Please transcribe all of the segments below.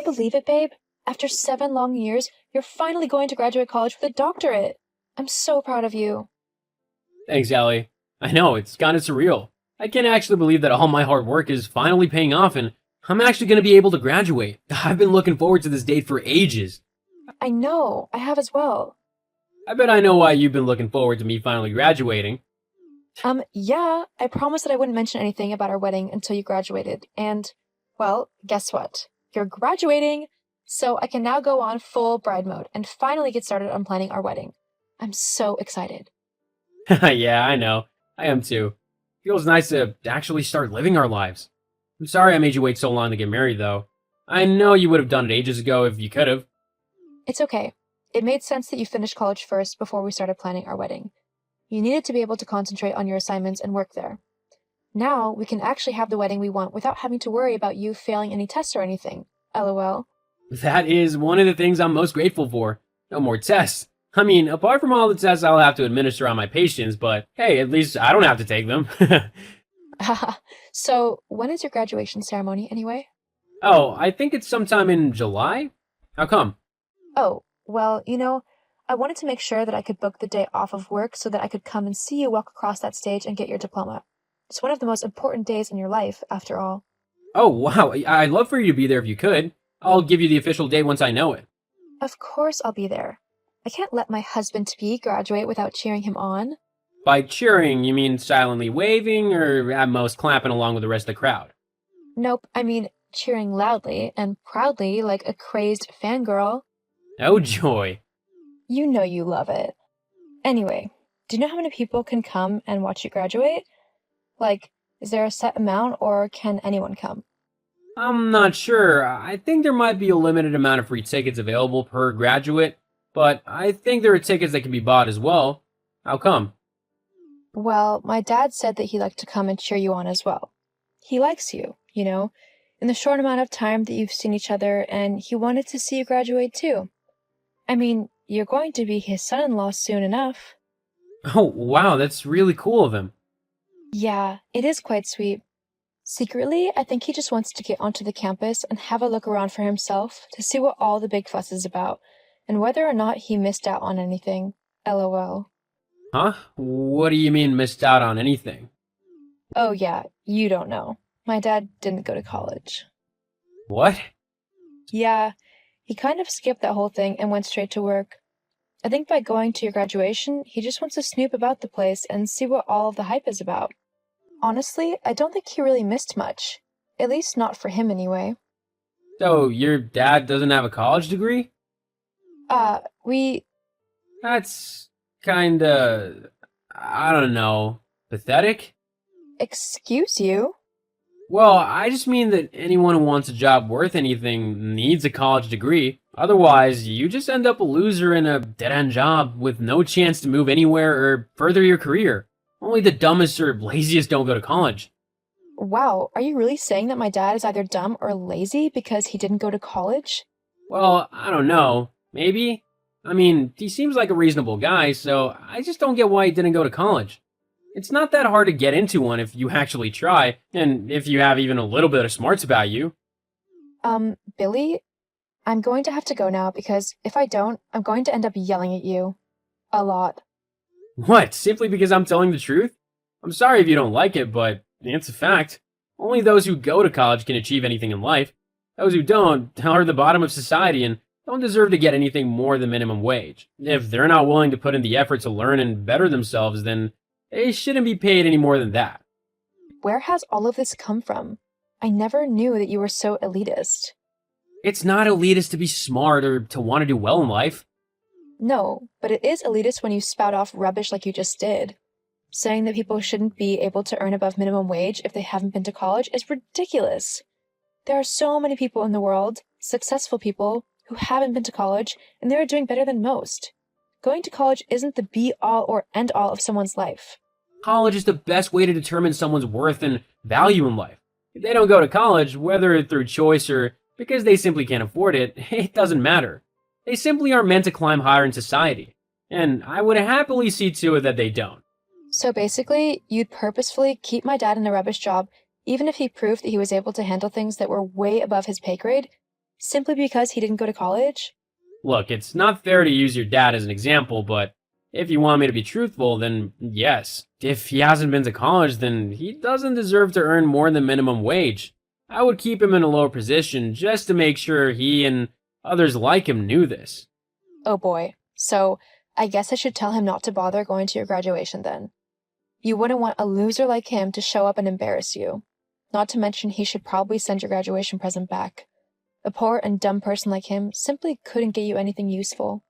believe it, babe? After 7 long years, you're finally going to graduate college with a doctorate. I'm so proud of you. Thanks, Allie. I know, it's kinda surreal. I can't actually believe that all my hard work is finally paying off and I'm actually gonna be able to graduate. I've been looking forward to this date for ages. I know, I have as well. I bet I know why you've been looking forward to me finally graduating. Yeah, I promised that I wouldn't mention anything about our wedding until you graduated, and, well, guess what? You're graduating, so I can now go on full bride mode and finally get started on planning our wedding. I'm so excited. Yeah, I know. I am too. Feels nice to actually start living our lives. I'm sorry I made you wait so long to get married, though. I know you would have done it ages ago if you could have. It's okay. It made sense that you finished college first before we started planning our wedding. You needed to be able to concentrate on your assignments and work there. Now, we can actually have the wedding we want without having to worry about you failing any tests or anything. LOL. That is one of the things I'm most grateful for. No more tests. I mean, apart from all the tests I'll have to administer on my patients, but hey, at least I don't have to take them. So, when is your graduation ceremony anyway? Oh, I think it's sometime in July? How come? Oh, well, I wanted to make sure that I could book the day off of work so that I could come and see you walk across that stage and get your diploma. It's one of the most important days in your life, after all. Oh, wow. I'd love for you to be there if you could. I'll give you the official date once I know it. Of course I'll be there. I can't let my husband-to-be graduate without cheering him on. By cheering, you mean silently waving or at most clapping along with the rest of the crowd? Nope, I mean cheering loudly and proudly like a crazed fangirl. Oh, joy. You know you love it. Anyway, do you know how many people can come and watch you graduate? Like, is there a set amount or can anyone come? I'm not sure. I think there might be a limited amount of free tickets available per graduate, but I think there are tickets that can be bought as well. How come? Well, my dad said that he'd like to come and cheer you on as well. He likes you, in the short amount of time that you've seen each other, and he wanted to see you graduate too. I mean, you're going to be his son-in-law soon enough. Oh, wow, that's really cool of him. Yeah, it is quite sweet. Secretly, I think he just wants to get onto the campus and have a look around for himself to see what all the big fuss is about, and whether or not he missed out on anything. LOL. Huh? What do you mean missed out on anything? Oh yeah, you don't know. My dad didn't go to college. What? Yeah, he kind of skipped that whole thing and went straight to work. I think by going to your graduation, he just wants to snoop about the place and see what all of the hype is about. Honestly, I don't think he really missed much. At least not for him anyway. So, your dad doesn't have a college degree? We... That's kinda, I don't know, pathetic? Excuse you? Well, I just mean that anyone who wants a job worth anything needs a college degree. Otherwise, you just end up a loser in a dead-end job with no chance to move anywhere or further your career. Only the dumbest or laziest don't go to college. Wow, are you really saying that my dad is either dumb or lazy because he didn't go to college? Well, I don't know. Maybe? I mean, he seems like a reasonable guy, so I just don't get why he didn't go to college. It's not that hard to get into one if you actually try, and if you have even a little bit of smarts about you. Billy, I'm going to have to go now because if I don't, I'm going to end up yelling at you. A lot. What, simply because I'm telling the truth? I'm sorry if you don't like it, but it's a fact. Only those who go to college can achieve anything in life. Those who don't are the bottom of society and don't deserve to get anything more than minimum wage. If they're not willing to put in the effort to learn and better themselves, then they shouldn't be paid any more than that. Where has all of this come from? I never knew that you were so elitist. It's not elitist to be smart or to want to do well in life. No, but it is elitist when you spout off rubbish like you just did. Saying that people shouldn't be able to earn above minimum wage if they haven't been to college is ridiculous. There are so many people in the world, successful people, who haven't been to college, and they're doing better than most. Going to college isn't the be-all or end-all of someone's life. College is the best way to determine someone's worth and value in life. If they don't go to college, whether through choice or because they simply can't afford it, it doesn't matter. They simply aren't meant to climb higher in society. And I would happily see to it that they don't. So basically, you'd purposefully keep my dad in a rubbish job, even if he proved that he was able to handle things that were way above his pay grade, Simply because he didn't go to college? Look, it's not fair to use your dad as an example, but if you want me to be truthful, then yes. If he hasn't been to college, then he doesn't deserve to earn more than minimum wage. I would keep him in a lower position just to make sure he and others like him knew this. Oh boy. So, I guess I should tell him not to bother going to your graduation then. You wouldn't want a loser like him to show up and embarrass you. Not to mention he should probably send your graduation present back. A poor and dumb person like him simply couldn't get you anything useful.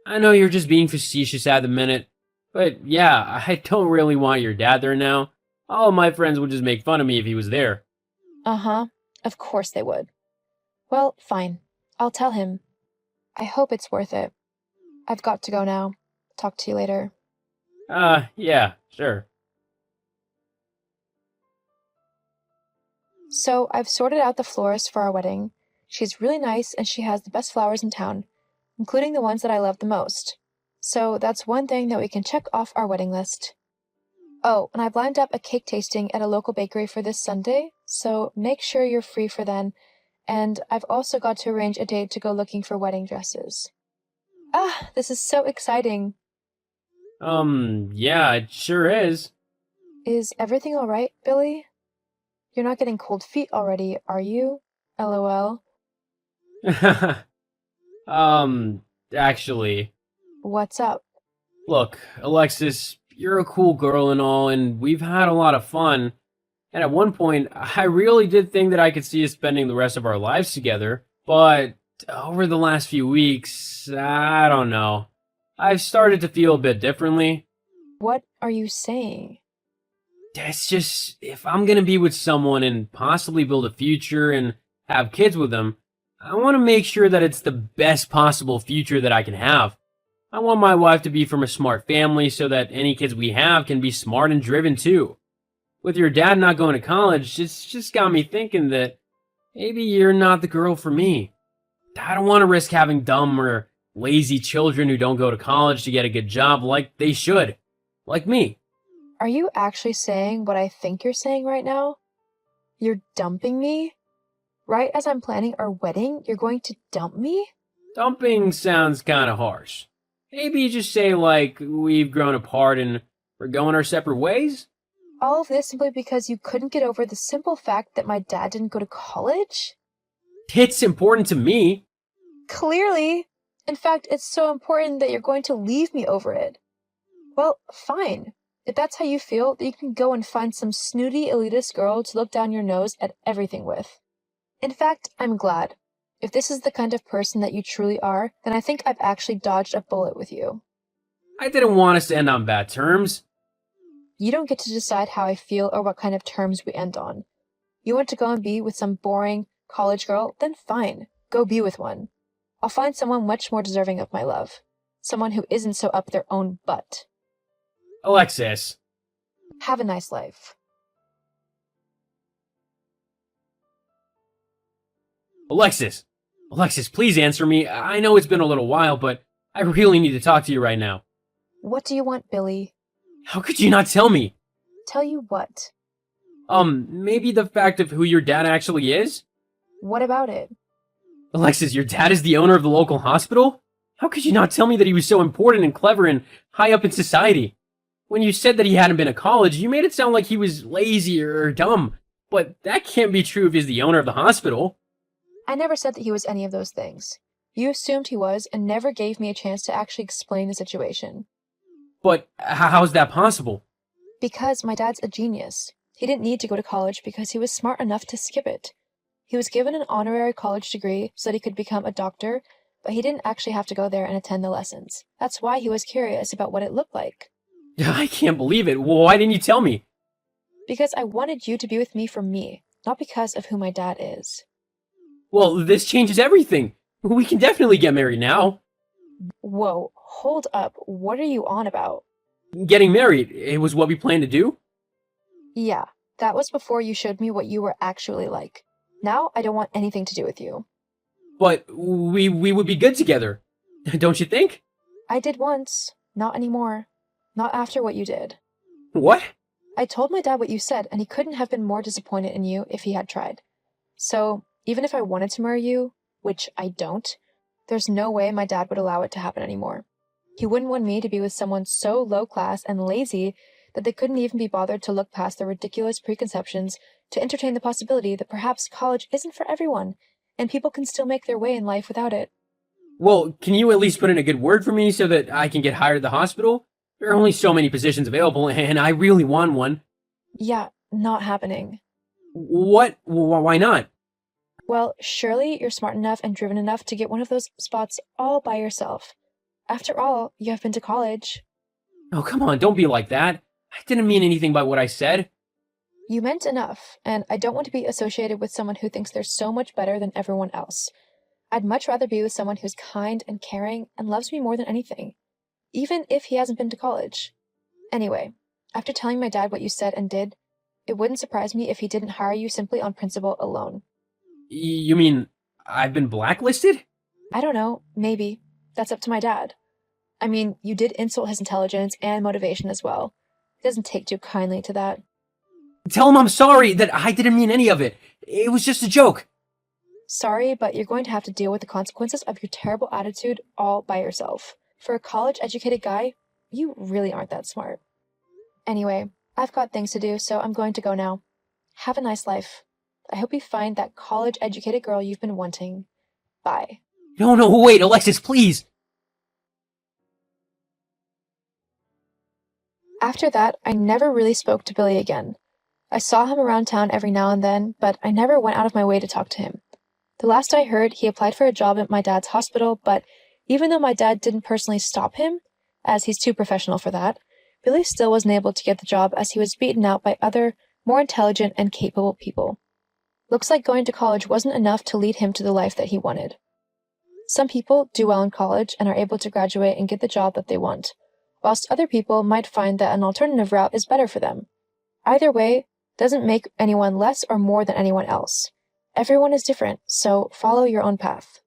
I know you're just being facetious at the minute, but yeah, I don't really want your dad there now. All of my friends would just make fun of me if he was there. Uh-huh. Of course they would. Well, fine. I'll tell him. I hope it's worth it. I've got to go now. Talk to you later. Yeah, sure. So, I've sorted out the florist for our wedding. She's really nice and she has the best flowers in town, including the ones that I love the most. So, that's one thing that we can check off our wedding list. Oh, and I've lined up a cake tasting at a local bakery for this Sunday, so make sure you're free for then. And I've also got to arrange a date to go looking for wedding dresses. Ah, this is so exciting. Yeah, it sure is. Is everything all right, Billy? You're not getting cold feet already, are you? LOL. Actually, What's up? look, Alexis, you're a cool girl and all, and we've had a lot of fun. And at one point, I really did think that I could see us spending the rest of our lives together. But over the last few weeks, I don't know. I've started to feel a bit differently. What are you saying? It's just, if I'm gonna be with someone and possibly build a future and have kids with them, I want to make sure that it's the best possible future that I can have. I want my wife to be from a smart family so that any kids we have can be smart and driven too. With your dad not going to college, it's just got me thinking that maybe you're not the girl for me. I don't want to risk having dumb or lazy children who don't go to college to get a good job like they should. Like me. Are you actually saying what I think you're saying right now? You're dumping me? Right as I'm planning our wedding, you're going to dump me? Dumping sounds kind of harsh. Maybe you just say, like, we've grown apart and we're going our separate ways? All of this simply because you couldn't get over the simple fact that my dad didn't go to college? It's important to me. Clearly. In fact, it's so important that you're going to leave me over it. Well, fine. If that's how you feel, then you can go and find some snooty elitist girl to look down your nose at everything with. In fact, I'm glad. If this is the kind of person that you truly are, then I think I've actually dodged a bullet with you. I didn't want us to end on bad terms. You don't get to decide how I feel or what kind of terms we end on. You want to go and be with some boring college girl? Then fine, go be with one. I'll find someone much more deserving of my love. Someone who isn't so up their own butt. Alexis. Have a nice life. Alexis. Alexis, please answer me. I know it's been a little while, but I really need to talk to you right now. What do you want, Billy? How could you not tell me? Tell you what? Maybe the fact of who your dad actually is? What about it? Alexis, your dad is the owner of the local hospital? How could you not tell me that he was so important and clever and high up in society? When you said that he hadn't been to college, you made it sound like he was lazy or dumb. But that can't be true if he's the owner of the hospital. I never said that he was any of those things. You assumed he was and never gave me a chance to actually explain the situation. But how's that possible? Because my dad's a genius. He didn't need to go to college because he was smart enough to skip it. He was given an honorary college degree so that he could become a doctor, but he didn't actually have to go there and attend the lessons. That's why he was curious about what it looked like. I can't believe it. Why didn't you tell me? Because I wanted you to be with me for me, not because of who my dad is. Well, this changes everything. We can definitely get married now. Whoa, hold up. What are you on about? Getting married, it was what we planned to do? Yeah, that was before you showed me what you were actually like. Now I don't want anything to do with you. But we would be good together. Don't you think? I did once. Not anymore. Not after what you did. What? I told my dad what you said, and he couldn't have been more disappointed in you if he had tried. So, even if I wanted to marry you, which I don't, there's no way my dad would allow it to happen anymore. He wouldn't want me to be with someone so low class and lazy that they couldn't even be bothered to look past their ridiculous preconceptions to entertain the possibility that perhaps college isn't for everyone, and people can still make their way in life without it. Well, can you at least put in a good word for me so that I can get hired at the hospital? There are only so many positions available, and I really want one. Yeah, not happening. What? Why not? Well, surely you're smart enough and driven enough to get one of those spots all by yourself. After all, you have been to college. Oh, come on, don't be like that. I didn't mean anything by what I said. You meant enough, and I don't want to be associated with someone who thinks they're so much better than everyone else. I'd much rather be with someone who's kind and caring and loves me more than anything, even if he hasn't been to college. Anyway, after telling my dad what you said and did, it wouldn't surprise me if he didn't hire you simply on principle alone. You mean I've been blacklisted? I don't know, maybe. That's up to my dad. I mean, you did insult his intelligence and motivation as well. He doesn't take too kindly to that. Tell him I'm sorry, that I didn't mean any of it. It was just a joke. Sorry, but you're going to have to deal with the consequences of your terrible attitude all by yourself. For a college-educated guy, you really aren't that smart. Anyway, I've got things to do, so I'm going to go now. Have a nice life. I hope you find that college-educated girl you've been wanting. Bye. No, wait, Alexis, please. After that, I never really spoke to Billy again. I saw him around town every now and then, but I never went out of my way to talk to him. The last I heard, he applied for a job at my dad's hospital, but even though my dad didn't personally stop him, as he's too professional for that, Billy still wasn't able to get the job as he was beaten out by other, more intelligent and capable people. Looks like going to college wasn't enough to lead him to the life that he wanted. Some people do well in college and are able to graduate and get the job that they want, whilst other people might find that an alternative route is better for them. Either way doesn't make anyone less or more than anyone else. Everyone is different, so follow your own path.